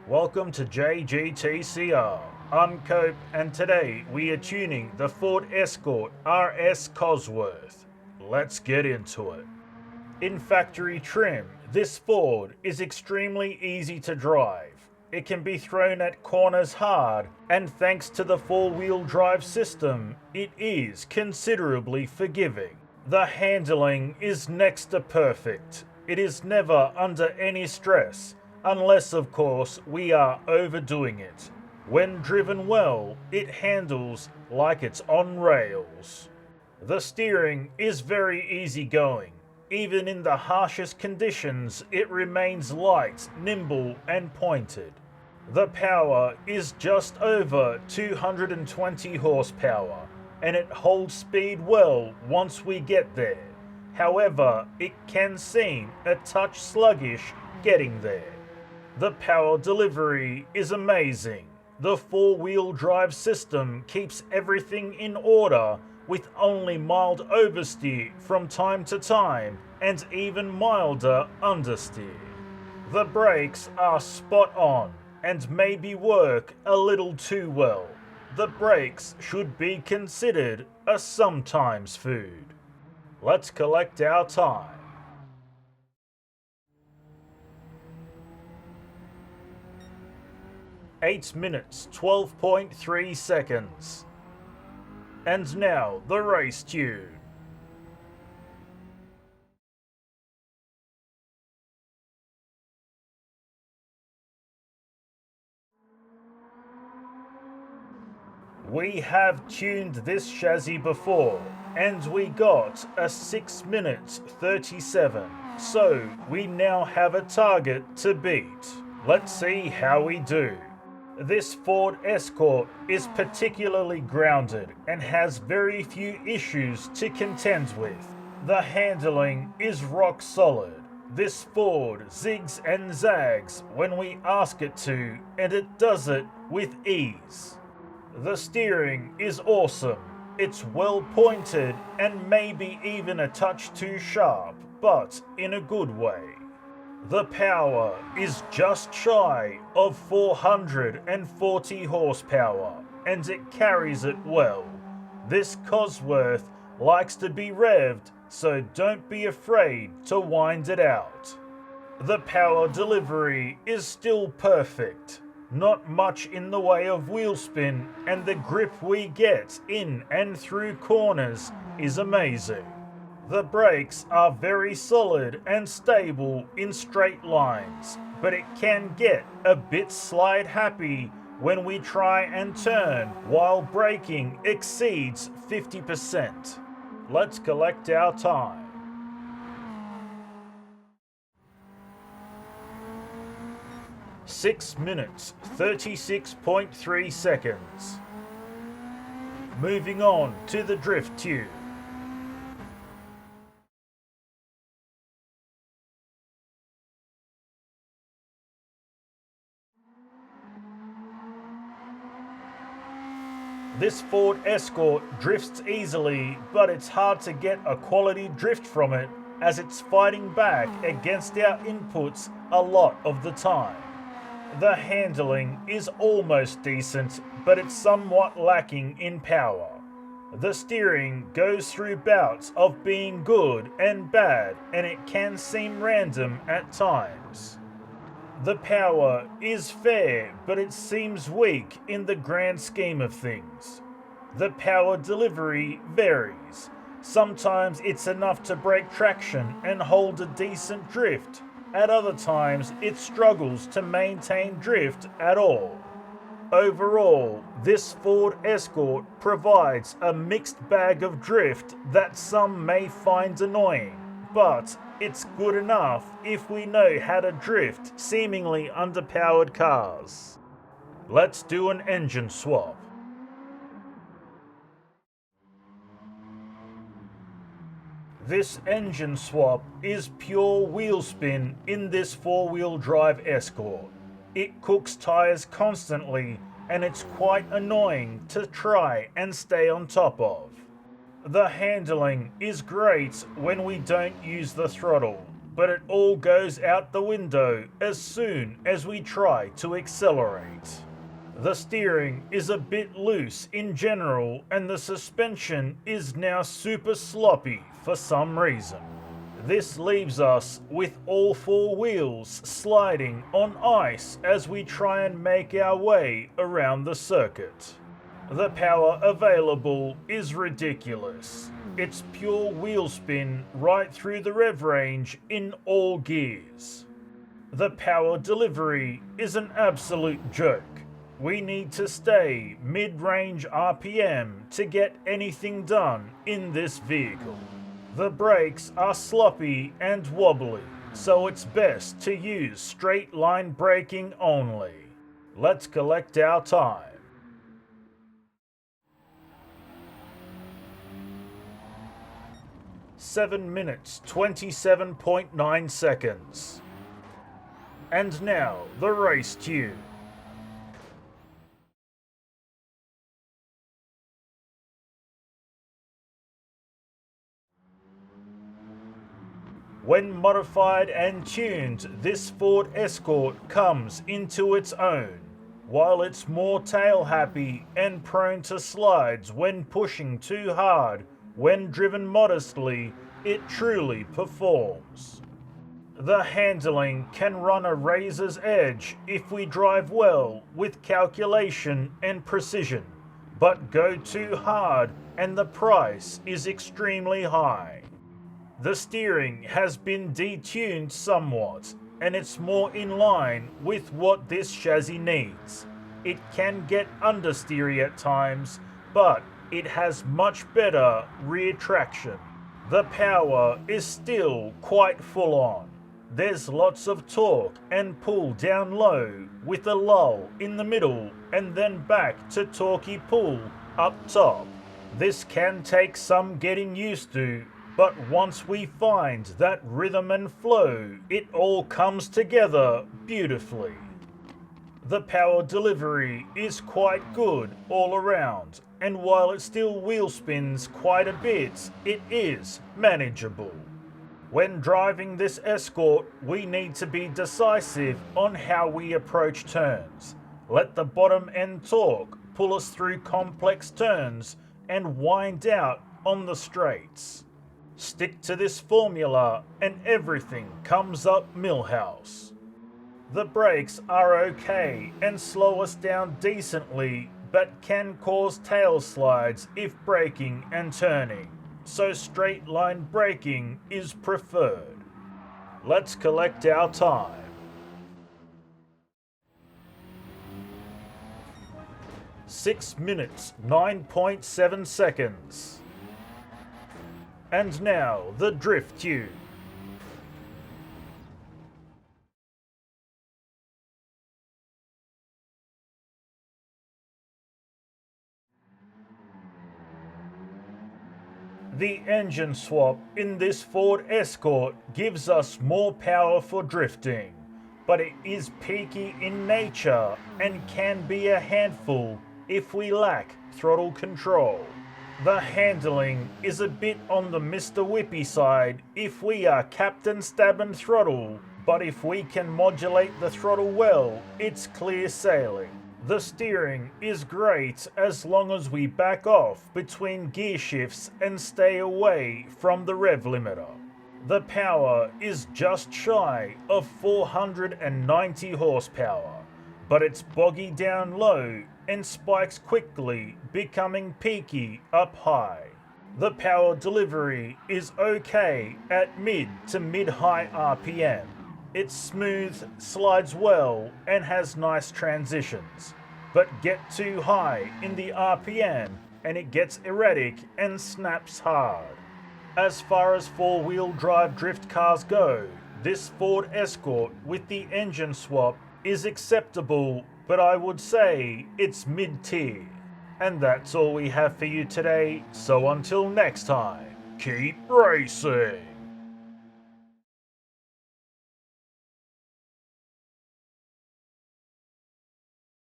Welcome to JGTCR. I'm Cope, and today we are tuning the Ford Escort RS Cosworth. Let's get into it. In factory trim, this Ford is extremely easy to drive. It can be thrown at corners hard, and thanks to the four-wheel drive system, it is considerably forgiving. The handling is next to perfect. It is never under any stress, unless of course we are overdoing it. When driven well, it handles like it's on rails. The steering is very easygoing. Even in the harshest conditions, it remains light, nimble and pointed. The power is just over 220 horsepower, and it holds speed well once we get there. However, it can seem a touch sluggish getting there. The power delivery is amazing. The four-wheel drive system keeps everything in order, with only mild oversteer from time to time and even milder understeer. The brakes are spot on and maybe work a little too well. The brakes should be considered a sometimes food. Let's collect our time. 8 minutes 12.3 seconds. And now the race tune. We have tuned this chassis before, and we got a 6 minutes 37, so we now have a target to beat. Let's see how we do. This Ford Escort is particularly grounded and has very few issues to contend with. The handling is rock solid. This Ford zigs and zags when we ask it to, and it does it with ease. The steering is awesome. It's well pointed and maybe even a touch too sharp, but in a good way. The power is just shy of 440 horsepower, and it carries it well. This Cosworth likes to be revved, so don't be afraid to wind it out. The power delivery is still perfect. Not much in the way of wheel spin, and the grip we get in and through corners is amazing. The brakes are very solid and stable in straight lines, but it can get a bit slide happy when we try and turn while braking exceeds 50%. Let's collect our time. 6 minutes 36.3 seconds. Moving on to the drift tune. This Ford Escort drifts easily, but it's hard to get a quality drift from it as it's fighting back against our inputs a lot of the time. The handling is almost decent, but it's somewhat lacking in power. The steering goes through bouts of being good and bad, and it can seem random at times. The power is fair, but it seems weak in the grand scheme of things. The power delivery varies. Sometimes it's enough to break traction and hold a decent drift. At other times, it struggles to maintain drift at all. Overall, this Ford Escort provides a mixed bag of drift that some may find annoying, but it's good enough if we know how to drift seemingly underpowered cars. Let's do an engine swap. This engine swap is pure wheel spin in this four-wheel drive Escort. It cooks tires constantly, and it's quite annoying to try and stay on top of. The handling is great when we don't use the throttle. but it all goes out the window as soon as we try to accelerate. The steering is a bit loose in general, and the suspension is now super sloppy for some reason. This leaves us with all four wheels sliding on ice as we try and make our way around the circuit. The power available is ridiculous. It's pure wheel spin right through the rev range in all gears. The power delivery is an absolute joke. We need to stay mid-range RPM to get anything done in this vehicle. The brakes are sloppy and wobbly, so it's best to use straight line braking only. Let's collect our time. (7 minutes 27.9 seconds). And now the race tune. When modified and tuned, this Ford Escort comes into its own. While it's more tail happy and prone to slides when pushing too hard, when driven modestly, it truly performs. The handling can run a razor's edge if we drive well with calculation and precision, but go too hard and the price is extremely high. The steering has been detuned somewhat, and it's more in line with what this chassis needs. It can get understeery at times, but it has much better rear traction. The power is still quite full on. There's lots of torque and pull down low with a lull in the middle and then back to torquey pull up top. This can take some getting used to, but once we find that rhythm and flow, it all comes together beautifully. The power delivery is quite good all around, and while it still wheel spins quite a bit, it is manageable. When driving this Escort, we need to be decisive on how we approach turns. Let the bottom end torque pull us through complex turns and wind out on the straights. Stick to this formula and everything comes up Millhouse. The brakes are okay and slow us down decently, but can cause tail slides if braking and turning, so straight line braking is preferred. Let's collect our time. (6 minutes 9.7 seconds). And now the drift tune. The engine swap in this Ford Escort gives us more power for drifting, but it is peaky in nature and can be a handful if we lack throttle control. The handling is a bit on the Mr. Whippy side if we are Captain Stabbin' Throttle, but if we can modulate the throttle well, it's clear sailing. The steering is great as long as we back off between gear shifts and stay away from the rev limiter. The power is just shy of 490 horsepower, but it's boggy down low and spikes quickly, becoming peaky up high. The power delivery is okay at mid to mid-high RPM. It's smooth, slides well, and has nice transitions. But get too high in the RPM and it gets erratic and snaps hard. As far as four-wheel drive drift cars go, this Ford Escort with the engine swap is acceptable, but I would say it's mid-tier. And that's all we have for you today, so until next time, keep racing!